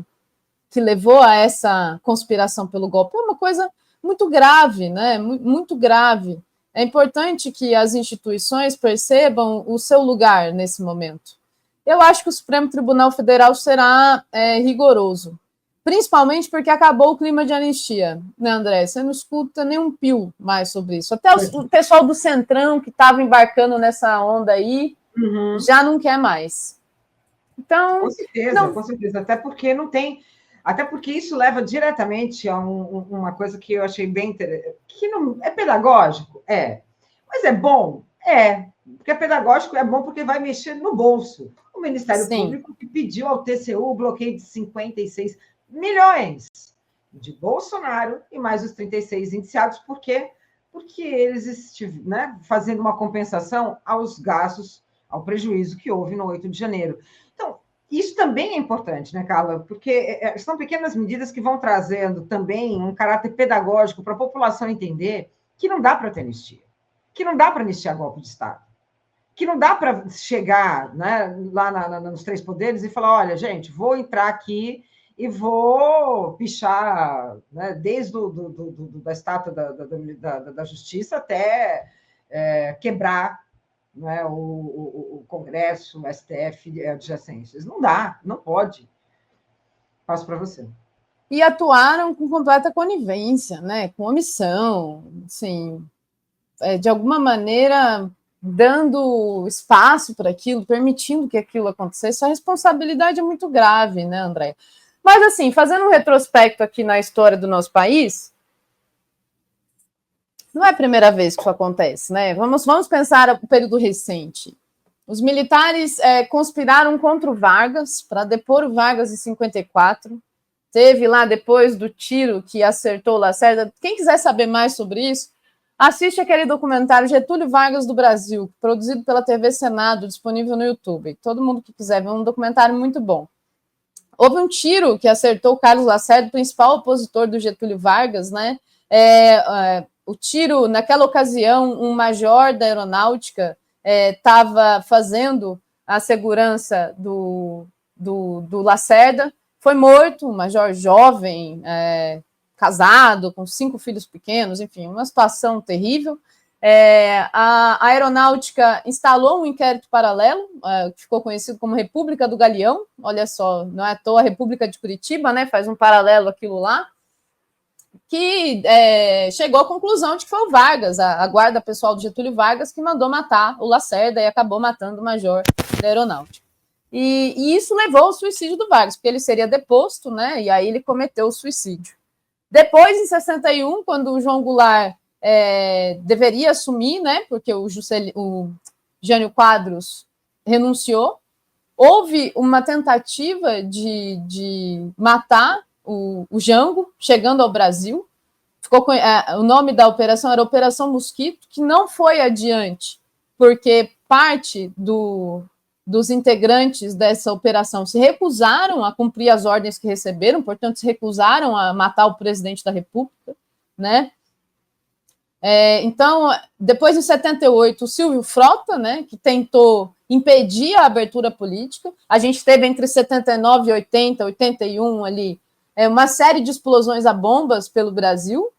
levou a essa conspiração pelo golpe. É uma coisa muito grave, né? Muito grave. É importante que as instituições percebam o seu lugar nesse momento. Eu acho que o Supremo Tribunal Federal será rigoroso, principalmente porque acabou o clima de anistia, né, André? Você não escuta nem um pio mais sobre isso. Até o pessoal do Centrão, que estava embarcando nessa onda aí, já não quer mais. Então, com certeza, com certeza. Até porque não tem... Até porque isso leva diretamente a uma coisa que eu achei bem interessante, que não é pedagógico, mas é bom, porque é pedagógico, é bom porque vai mexer no bolso. O Ministério Público que pediu ao TCU o bloqueio de 56 milhões de Bolsonaro e mais os 36 indiciados, porque porque eles estiveram, né, fazendo uma compensação aos gastos, ao prejuízo que houve no 8 de janeiro. Então, isso também é importante, né, Carla? Porque são pequenas medidas que vão trazendo também um caráter pedagógico para a população entender que não dá para ter anistia, que não dá para anistiar golpe de Estado, que não dá para chegar, né, lá nos três poderes e falar, olha, gente, vou entrar aqui e vou pichar, né, desde da estátua da justiça até quebrar, né, o Congresso, o STF adjacências. Não dá, não pode. Passo para você. E atuaram com completa conivência, né, com omissão, assim, de alguma maneira dando espaço para aquilo, permitindo que aquilo acontecesse. A responsabilidade é muito grave, né, André? Mas, assim, fazendo um retrospecto aqui na história do nosso país, não é a primeira vez que isso acontece, né? Vamos pensar o período recente. Os militares conspiraram contra o Vargas para depor o Vargas em 54. Teve lá, depois do tiro que acertou o Lacerda. Quem quiser saber mais sobre isso, assiste aquele documentário Getúlio Vargas do Brasil, produzido pela TV Senado, disponível no YouTube. Todo mundo que quiser ver, um documentário muito bom. Houve um tiro que acertou o Carlos Lacerda, principal opositor do Getúlio Vargas, né? O tiro, naquela ocasião, um major da aeronáutica estava fazendo a segurança do Lacerda, foi morto, um major jovem, casado, com 5 filhos pequenos, enfim, uma situação terrível. A aeronáutica instalou um inquérito paralelo, que ficou conhecido como República do Galeão. Olha só, não é à toa a República de Curitiba, né? Faz um paralelo aquilo lá, que chegou à conclusão de que foi o Vargas, a guarda pessoal do Getúlio Vargas, que mandou matar o Lacerda e acabou matando o major da aeronáutica. E isso levou ao suicídio do Vargas, porque ele seria deposto, né? E aí ele cometeu o suicídio. Depois, em 61, quando o João Goulart deveria assumir, né, porque o Jânio Quadros renunciou, houve uma tentativa de matar o Jango, chegando ao Brasil. O nome da operação era Operação Mosquito, que não foi adiante, porque parte dos integrantes dessa operação se recusaram a cumprir as ordens que receberam, portanto, se recusaram a matar o presidente da República, né? Então, depois, em 78, o Silvio Frota, né, que tentou impedir a abertura política. A gente teve entre 79 e 80, 81 ali, uma série de explosões a bombas pelo Brasil.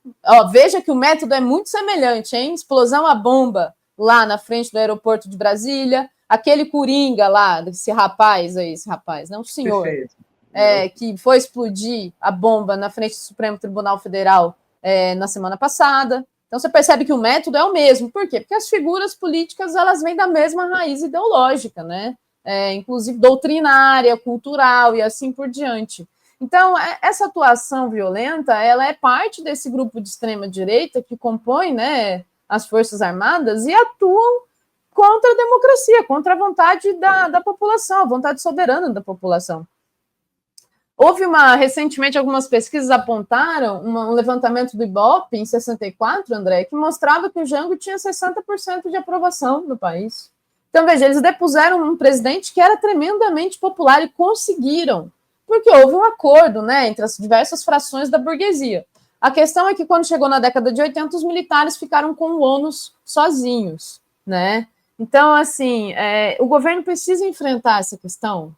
Veja que o método é muito semelhante, hein? Explosão a bomba lá na frente do aeroporto de Brasília, aquele coringa lá, esse rapaz, não, o senhor, que foi explodir a bomba na frente do Supremo Tribunal Federal na semana passada. Então, você percebe que o método é o mesmo. Por quê? Porque as figuras políticas, elas vêm da mesma raiz ideológica, né? Inclusive doutrinária, cultural e assim por diante. Então, essa atuação violenta, ela é parte desse grupo de extrema-direita que compõe, né, as Forças Armadas e atuam contra a democracia, contra a vontade da população, a vontade soberana da população. Houve recentemente, algumas pesquisas apontaram um levantamento do Ibope em 64, André, que mostrava que o Jango tinha 60% de aprovação no país. Então, veja, eles depuseram um presidente que era tremendamente popular e conseguiram, porque houve um acordo, né, entre as diversas frações da burguesia. A questão é que, quando chegou na década de 80, os militares ficaram com o ônus sozinhos, né? Então, assim, o governo precisa enfrentar essa questão.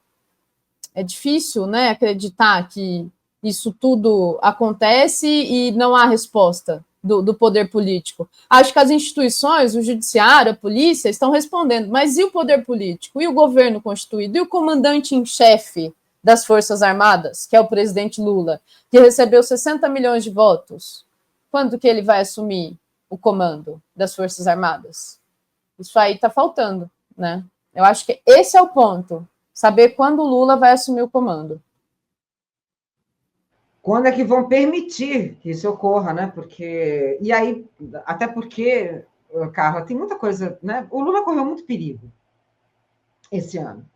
É difícil, né, acreditar que isso tudo acontece e não há resposta do poder político. Acho que as instituições, o judiciário, a polícia, estão respondendo, mas e o poder político? E o governo constituído? E o comandante em chefe das Forças Armadas, que é o presidente Lula, que recebeu 60 milhões de votos? Quando que ele vai assumir o comando das Forças Armadas? Isso aí está faltando, né? Eu acho que esse é o ponto. Saber quando o Lula vai assumir o comando. Quando é que vão permitir que isso ocorra, né? Porque. E aí, até porque, Carla, tem muita coisa, né? O Lula correu muito perigo esse ano.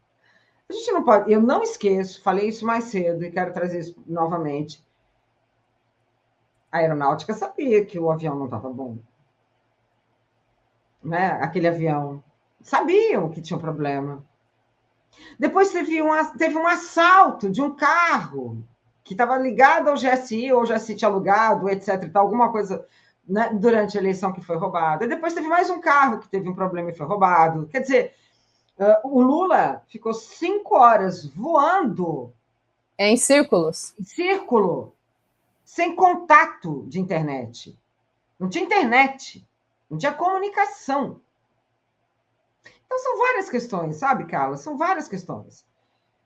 A gente não pode. Eu não esqueço, falei isso mais cedo e quero trazer isso novamente. A aeronáutica sabia que o avião não estava bom. né, aquele avião. Sabiam que tinha um problema. Depois teve um assalto de um carro que estava ligado ao GSI, ou o GSI tinha alugado, etc. Alguma coisa, né, durante a eleição que foi roubada. Depois teve mais um carro que teve um problema e foi roubado. Quer dizer, o Lula ficou 5 horas voando em círculos. em círculo, sem contato de internet. Não tinha internet, não tinha comunicação. Então, são várias questões, sabe, Carla? São várias questões.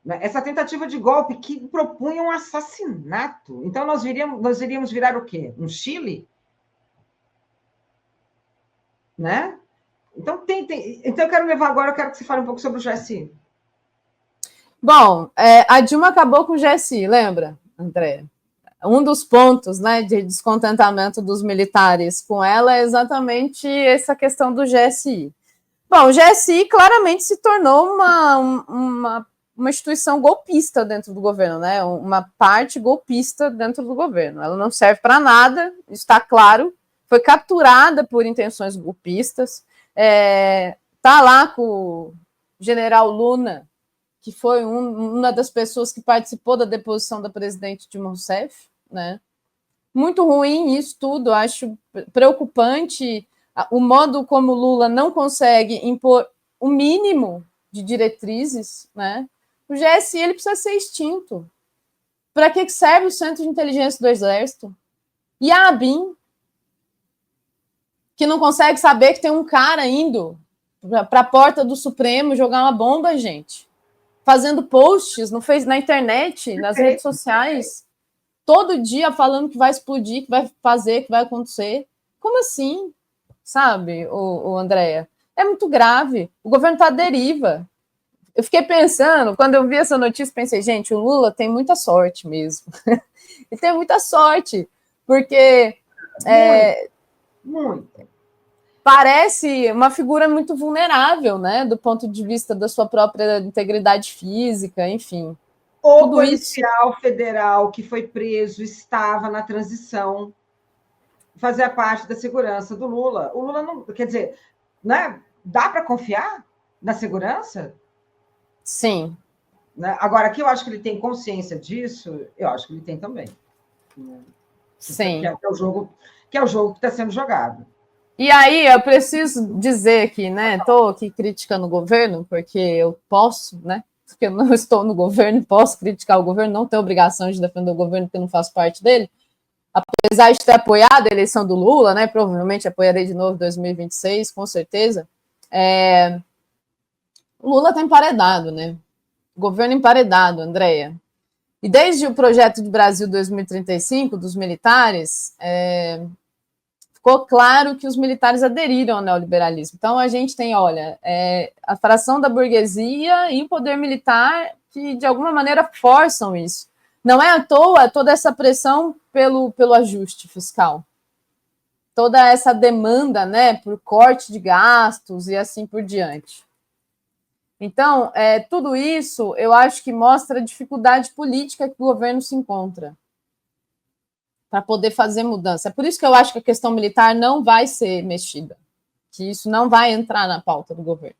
Essa tentativa de golpe que propunha um assassinato. Então, nós iríamos virar o quê? Um Chile? Né? Então, então, eu quero levar agora, eu quero que você fale um pouco sobre o GSI. Bom, a Dilma acabou com o GSI, lembra, André? Um dos pontos, né, de descontentamento dos militares com ela é exatamente essa questão do GSI. Bom, o GSI claramente se tornou uma instituição golpista dentro do governo, né? Uma parte golpista dentro do governo. Ela não serve para nada, está claro. Foi capturada por intenções golpistas. Está lá com o general Luna, que foi uma das pessoas que participou da deposição da presidente Dilma Rousseff, né? Muito ruim isso tudo, acho preocupante o modo como Lula não consegue impor o mínimo de diretrizes, né? O GSI ele precisa ser extinto. Para que serve o Centro de Inteligência do Exército? E a ABIN, que não consegue saber que tem um cara indo para a porta do Supremo jogar uma bomba, gente. Fazendo posts na internet, nas redes sociais, todo dia falando que vai explodir, que vai fazer, que vai acontecer. Como assim? Sabe, o Andréa? É muito grave. O governo está à deriva. Eu fiquei pensando, quando eu vi essa notícia, pensei, gente, o Lula tem muita sorte mesmo. Ele tem muita sorte, porque muito. Parece uma figura muito vulnerável, né, do ponto de vista da sua própria integridade física, enfim. O policial federal que foi preso estava na transição, fazia parte da segurança do Lula. O Lula não, quer dizer, né? Dá para confiar na segurança? Sim. Né? Agora, que eu acho que ele tem consciência disso, eu acho que ele tem também. Né? Sim. Que é o jogo que está sendo jogado. E aí, eu preciso dizer que, né, estou aqui criticando o governo, porque eu posso, né, porque eu não estou no governo, posso criticar o governo, não tenho obrigação de defender o governo, porque não faço parte dele, apesar de ter apoiado a eleição do Lula, né, provavelmente apoiarei de novo em 2026, com certeza, o Lula está emparedado, né, governo emparedado, Andréia. E desde o projeto de Brasil 2035, dos militares, ficou claro que os militares aderiram ao neoliberalismo. Então, a gente tem, olha, a fração da burguesia e o poder militar que, de alguma maneira, forçam isso. Não é à toa toda essa pressão pelo ajuste fiscal. Toda essa demanda, né, por corte de gastos e assim por diante. Então, tudo isso, eu acho que mostra a dificuldade política que o governo se encontra para poder fazer mudança. É por isso que eu acho que a questão militar não vai ser mexida, que isso não vai entrar na pauta do governo.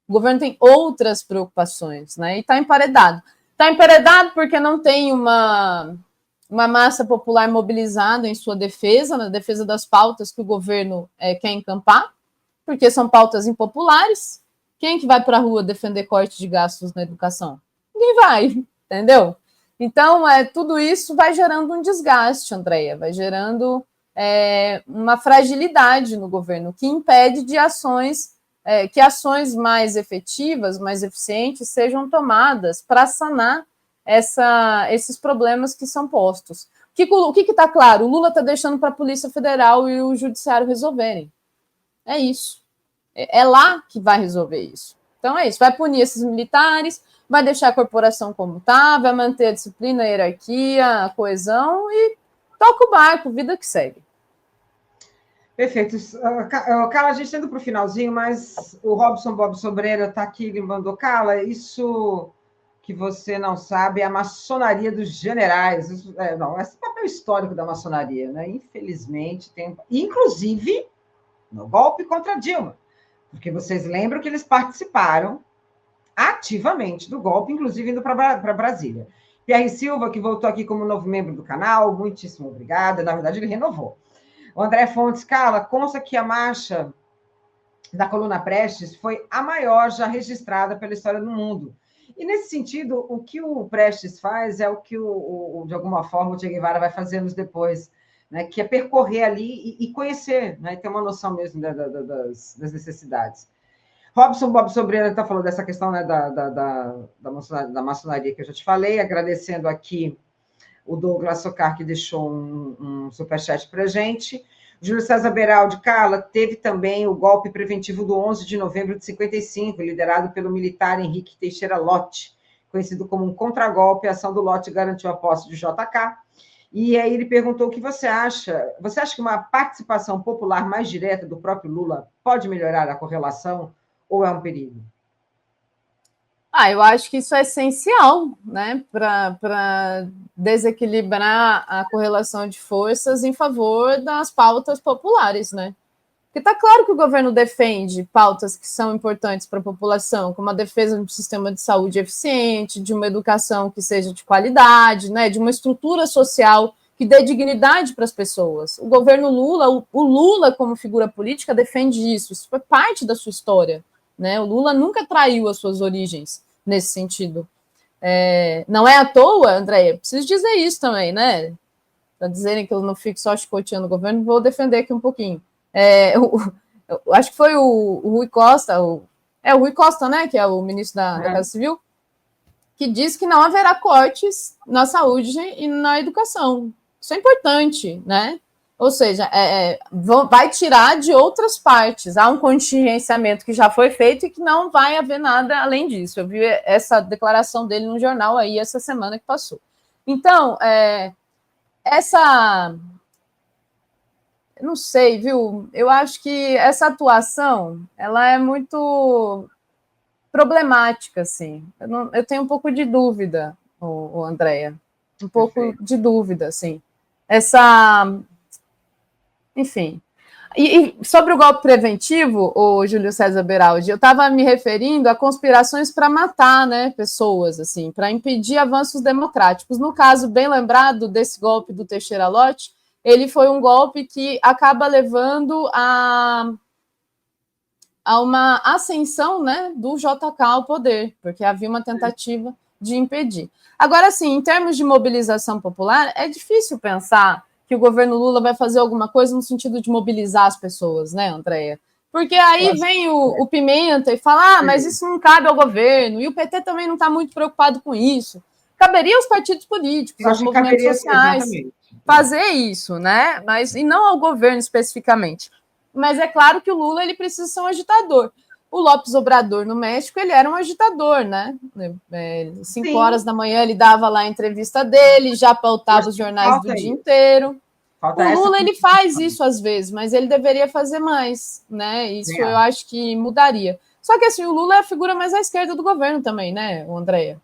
O governo tem outras preocupações, né? E está emparedado. Está emparedado porque não tem uma massa popular mobilizada em sua defesa, na defesa das pautas que o governo quer encampar, porque são pautas impopulares. Quem que vai para a rua defender corte de gastos na educação? Ninguém vai, entendeu? Então, tudo isso vai gerando um desgaste, Andréia, vai gerando uma fragilidade no governo, que impede de que ações mais efetivas, mais eficientes, sejam tomadas para sanar esses problemas que são postos. O que está claro? O Lula está deixando para a Polícia Federal e o Judiciário resolverem. É isso. É lá que vai resolver isso. Então, é isso. Vai punir esses militares, vai deixar a corporação como está, vai manter a disciplina, a hierarquia, a coesão e toca o barco, vida que segue. Perfeito. Carla, a gente está indo para o finalzinho, mas o Robson Bob Sobreira está aqui, ele mandou, Carla, isso que você não sabe é a maçonaria dos generais. Não, esse papel histórico da maçonaria, né? Infelizmente, tem. Inclusive, no golpe contra Dilma. Porque vocês lembram que eles participaram ativamente do golpe, inclusive indo para Brasília. Pierre Silva, que voltou aqui como novo membro do canal, muitíssimo obrigada. Na verdade, ele renovou. O André Fontes, Carla, consta que a marcha da Coluna Prestes foi a maior já registrada pela história do mundo. E, nesse sentido, o que o Prestes faz é o que, de alguma forma, o Che Guevara vai fazer anos depois, né? Que é percorrer ali e conhecer, né? E ter uma noção mesmo das necessidades. Robson Bob Sobreira está falando dessa questão, né, da maçonaria que eu já te falei, agradecendo aqui o Douglas Socar, que deixou um superchat para a gente. Júlio César Beraldi, Carla, teve também o golpe preventivo do 11 de novembro de 55, liderado pelo militar Henrique Teixeira Lott, conhecido como um contragolpe. A ação do Lott garantiu a posse de JK. E aí ele perguntou o que você acha. Você acha que uma participação popular mais direta do próprio Lula pode melhorar a correlação ou é um perigo? Eu acho que isso é essencial, né, para desequilibrar a correlação de forças em favor das pautas populares, né? Porque está claro que o governo defende pautas que são importantes para a população, como a defesa de um sistema de saúde eficiente, de uma educação que seja de qualidade, né, de uma estrutura social que dê dignidade para as pessoas. O governo Lula, o Lula como figura política defende isso foi parte da sua história, né? O Lula nunca traiu as suas origens nesse sentido. Não é à toa, Andréia, preciso dizer isso também, né? Para dizerem que eu não fico só chicoteando o governo, vou defender aqui um pouquinho. Eu acho que foi o Rui Costa, o Rui Costa, né, que é o ministro da Casa Civil, que disse que não haverá cortes na saúde e na educação. Isso é importante, né? Ou seja, vai tirar de outras partes. Há um contingenciamento que já foi feito e que não vai haver nada além disso. Eu vi essa declaração dele no jornal aí essa semana que passou. Então, não sei, viu? Eu acho que essa atuação, ela é muito problemática, assim. Eu tenho um pouco de dúvida, Andréia. Um pouco de dúvida, assim. Enfim. E sobre o golpe preventivo, o Júlio César Beraldi, eu estava me referindo a conspirações para matar, né, pessoas, assim, para impedir avanços democráticos. No caso, bem lembrado desse golpe do Teixeira Lott, ele foi um golpe que acaba levando a uma ascensão, né, do JK ao poder, porque havia uma tentativa de impedir. Agora, sim, em termos de mobilização popular, é difícil pensar que o governo Lula vai fazer alguma coisa no sentido de mobilizar as pessoas, né, Andréia? Porque aí vem o Pimenta e fala, mas isso não cabe ao governo, e o PT também não está muito preocupado com isso. Caberia aos partidos políticos, aos movimentos sociais, fazer isso, né? E não ao governo especificamente. Mas é claro que o Lula ele precisa ser um agitador. O López Obrador no México, ele era um agitador, né? 5 horas da manhã ele dava lá a entrevista dele, já pautava os jornais do dia inteiro. O Lula, ele faz isso às vezes, mas ele deveria fazer mais, né? Isso eu acho que mudaria. Só que, assim, o Lula é a figura mais à esquerda do governo também, né, Andréia?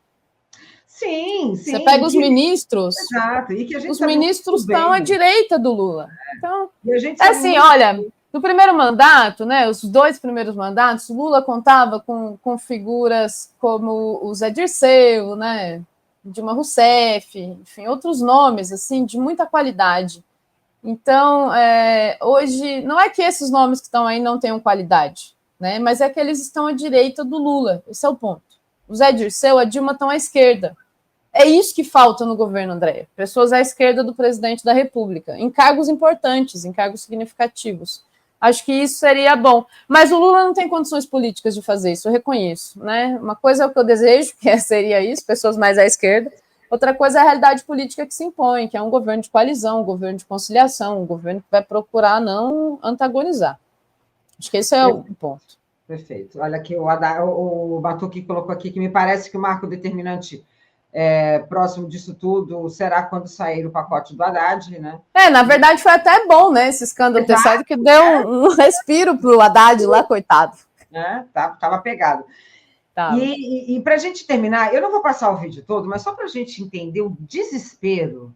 Sim. Você pega os ministros, exato. E que a gente os ministros estão à direita do Lula. Então, assim, muito... olha... No primeiro mandato, né, os 2 primeiros mandatos, Lula contava com figuras como o Zé Dirceu, né, Dilma Rousseff, enfim, outros nomes assim de muita qualidade. Então, hoje, não é que esses nomes que estão aí não tenham qualidade, né, mas é que eles estão à direita do Lula, esse é o ponto. O Zé Dirceu, a Dilma estão à esquerda. É isso que falta no governo, Andréia. Pessoas à esquerda do presidente da República, em cargos importantes, em cargos significativos. Acho que isso seria bom. Mas o Lula não tem condições políticas de fazer isso, eu reconheço, né? Uma coisa é o que eu desejo, que seria isso, pessoas mais à esquerda. Outra coisa é a realidade política que se impõe, que é um governo de coalizão, um governo de conciliação, um governo que vai procurar não antagonizar. Acho que esse é o ponto. Perfeito. Olha aqui, o Batuque colocou aqui que me parece que o marco determinante próximo disso tudo será quando sair o pacote do Haddad, né? Na verdade foi até bom, né, esse escândalo ter saído, que deu um respiro para o Haddad lá, coitado. Tava pegado. E para a gente terminar, eu não vou passar o vídeo todo, mas só para a gente entender o desespero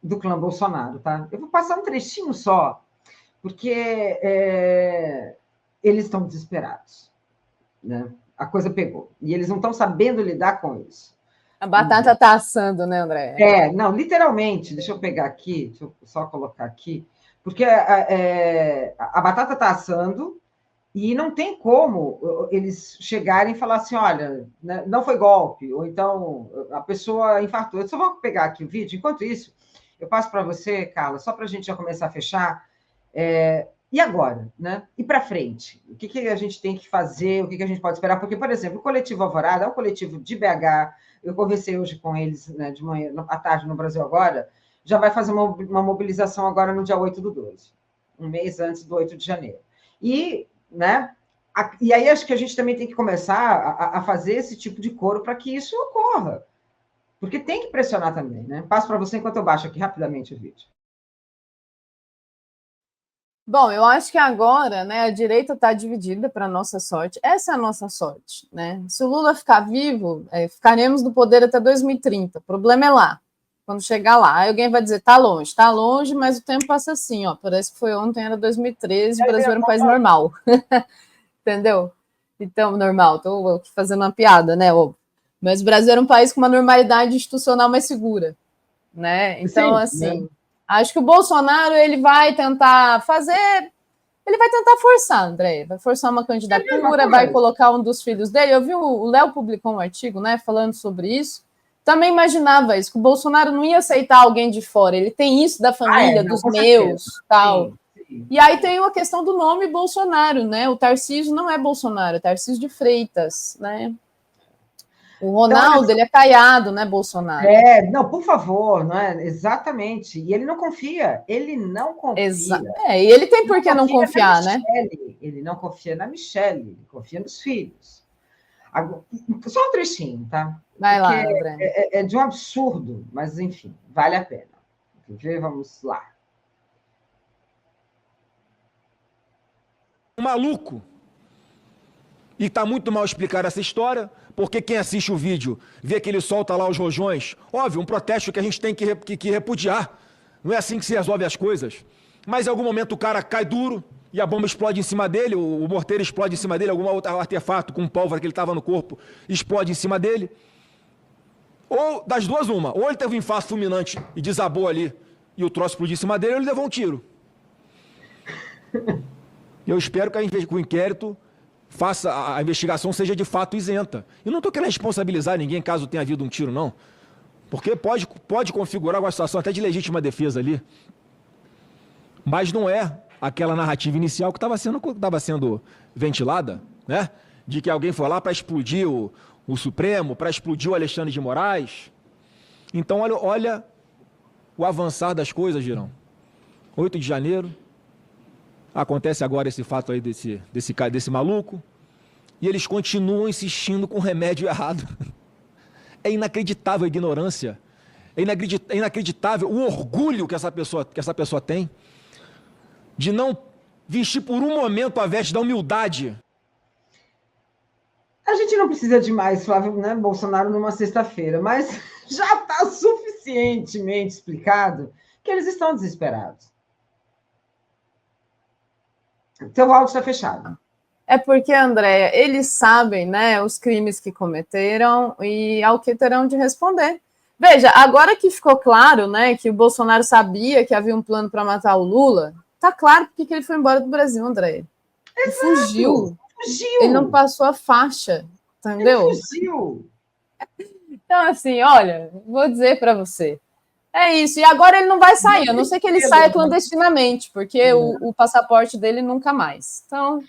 do clã Bolsonaro, tá? Eu vou passar um trechinho só, porque eles estão desesperados, né? A coisa pegou. E eles não estão sabendo lidar com isso. A batata está assando, né, André? Não, literalmente. Deixa eu pegar aqui, deixa eu só colocar aqui. Porque a batata está assando e não tem como eles chegarem e falar assim, olha, né, não foi golpe, ou então a pessoa infartou. Eu só vou pegar aqui o vídeo. Enquanto isso, eu passo para você, Carla, só para a gente já começar a fechar. E agora, né? E para frente? O que a gente tem que fazer? O que a gente pode esperar? Porque, por exemplo, o Coletivo Alvorada é um coletivo de BH. Eu conversei hoje com eles, né, de manhã, à tarde, no Brasil Agora. Já vai fazer uma mobilização agora no dia 8/12, um mês antes do 8 de janeiro. Né? E aí acho que a gente também tem que começar a fazer esse tipo de coro para que isso ocorra. Porque tem que pressionar também, né? Passo para você enquanto eu baixo aqui rapidamente o vídeo. Bom, eu acho que agora, né, a direita está dividida para nossa sorte. Essa é a nossa sorte, né? Se o Lula ficar vivo, ficaremos no poder até 2030. O problema é lá, quando chegar lá. Aí alguém vai dizer, tá longe, mas o tempo passa assim, ó. Parece que foi ontem, era 2013, o Brasil era um país normal. Entendeu? Então, normal, estou fazendo uma piada, né? Mas o Brasil era um país com uma normalidade institucional mais segura, né? Então, sim, assim... Né? Acho que o Bolsonaro ele vai tentar forçar, André, vai forçar uma candidatura, vai colocar um dos filhos dele. Eu vi o Léo publicou um artigo, né, falando sobre isso. Também imaginava isso, que o Bolsonaro não ia aceitar alguém de fora. Ele tem isso da família, dos meus, tal. Sim. E aí tem a questão do nome Bolsonaro, né? O Tarcísio não é Bolsonaro, é Tarcísio de Freitas, né? O Ronaldo, então, ele é caiado, né, Bolsonaro? Não, por favor, não é? Exatamente. E ele não confia. E ele tem por que não confiar, né? Ele não confia na Michelle, ele confia nos filhos. Só um trechinho, tá? Vai lá, André. É de um absurdo, mas, enfim, vale a pena. Vamos lá. Maluco. E está muito mal explicar essa história, porque quem assiste o vídeo vê que ele solta lá os rojões. Óbvio, um protesto que a gente tem que repudiar. Não é assim que se resolve as coisas. Mas em algum momento o cara cai duro e a bomba explode em cima dele, o morteiro explode em cima dele, algum outro artefato com pólvora que ele estava no corpo explode em cima dele. Ou das duas uma, ou ele teve um infarto fulminante e desabou ali e o troço explodiu em cima dele, ou ele levou um tiro. Eu espero que o inquérito a investigação seja de fato isenta. Eu não estou querendo responsabilizar ninguém caso tenha havido um tiro, não. Porque pode configurar uma situação até de legítima defesa ali. Mas não é aquela narrativa inicial que estava sendo ventilada, né? De que alguém foi lá para explodir o Supremo, para explodir o Alexandre de Moraes. Então, olha o avançar das coisas, Girão. 8 de janeiro, acontece agora esse fato aí desse maluco, e eles continuam insistindo com o remédio errado. É inacreditável a ignorância, é inacreditável o orgulho que essa pessoa tem de não vestir por um momento a veste da humildade. A gente não precisa de mais, Flávio, né, Bolsonaro numa sexta-feira, mas já está suficientemente explicado que eles estão desesperados. Seu áudio está fechado. É porque, Andréia, eles sabem, né, os crimes que cometeram e ao que terão de responder. Veja, agora que ficou claro, né, que o Bolsonaro sabia que havia um plano para matar o Lula, tá claro porque que ele foi embora do Brasil, Andréia. Ele fugiu. Ele não passou a faixa, entendeu? Ele fugiu. Então, assim, olha, vou dizer para você. É isso, e agora ele não vai sair, a não ser que ele saia clandestinamente, porque o passaporte dele nunca mais. Então,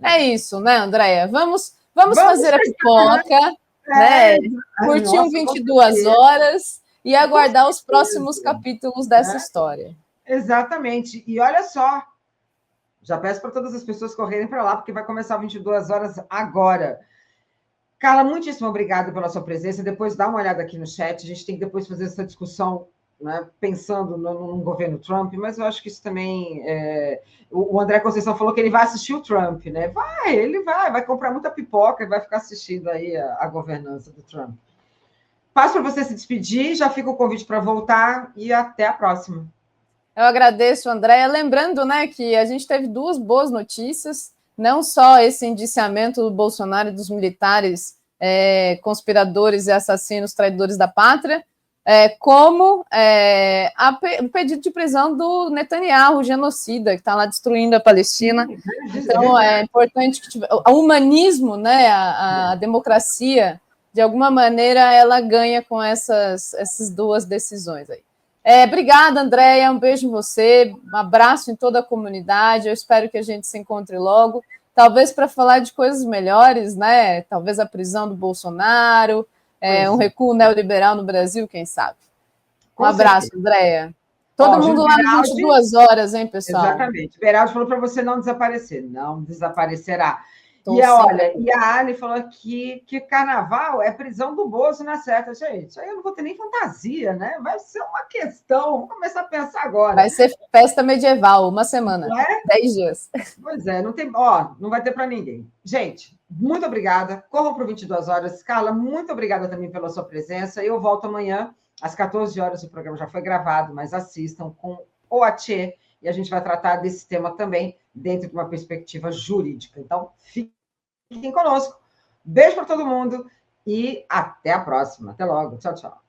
é isso, né, Andréia? Vamos fazer a pipoca, né? Curtir um 22 horas e aguardar os próximos capítulos dessa história. Exatamente. E olha só, já peço para todas as pessoas correrem para lá, porque vai começar 22 horas agora. Carla, muitíssimo obrigada pela sua presença. Depois dá uma olhada aqui no chat. A gente tem que depois fazer essa discussão, né, pensando no governo Trump, mas eu acho que isso também... O André Conceição falou que ele vai assistir o Trump, né? Ele vai comprar muita pipoca e vai ficar assistindo aí a governança do Trump. Passo para você se despedir, já fica o convite para voltar e até a próxima. Eu agradeço, Andréia. Lembrando, né, que a gente teve 2 boas notícias, não só esse indiciamento do Bolsonaro e dos militares conspiradores e assassinos, traidores da pátria, como o pedido de prisão do Netanyahu, o genocida, que está lá destruindo a Palestina. Então, é importante que o humanismo, né, a democracia, de alguma maneira, ela ganha com essas 2 decisões aí. Obrigada, Andréia, um beijo em você, um abraço em toda a comunidade, eu espero que a gente se encontre logo, talvez para falar de coisas melhores, né? Talvez a prisão do Bolsonaro, um recuo neoliberal no Brasil, quem sabe. Um abraço, Andréia. Todo mundo lá no 22 horas, hein, pessoal? Exatamente. Beraldi falou para você não desaparecer. Não desaparecerá. Olha, e a Ali falou aqui que carnaval é prisão do Bozo na certa. Gente, aí eu não vou ter nem fantasia, né? Vai ser uma questão. Vamos começar a pensar agora. Vai ser festa medieval, uma semana. 10 dias. Pois é, não tem, não vai ter para ninguém. Gente, muito obrigada. Corram para o 22 horas. Carla, muito obrigada também pela sua presença. Eu volto amanhã, às 14 horas. O programa já foi gravado, mas assistam com o Atchê. E a gente vai tratar desse tema também dentro de uma perspectiva jurídica. Então, fiquem conosco. Beijo para todo mundo e até a próxima. Até logo. Tchau, tchau.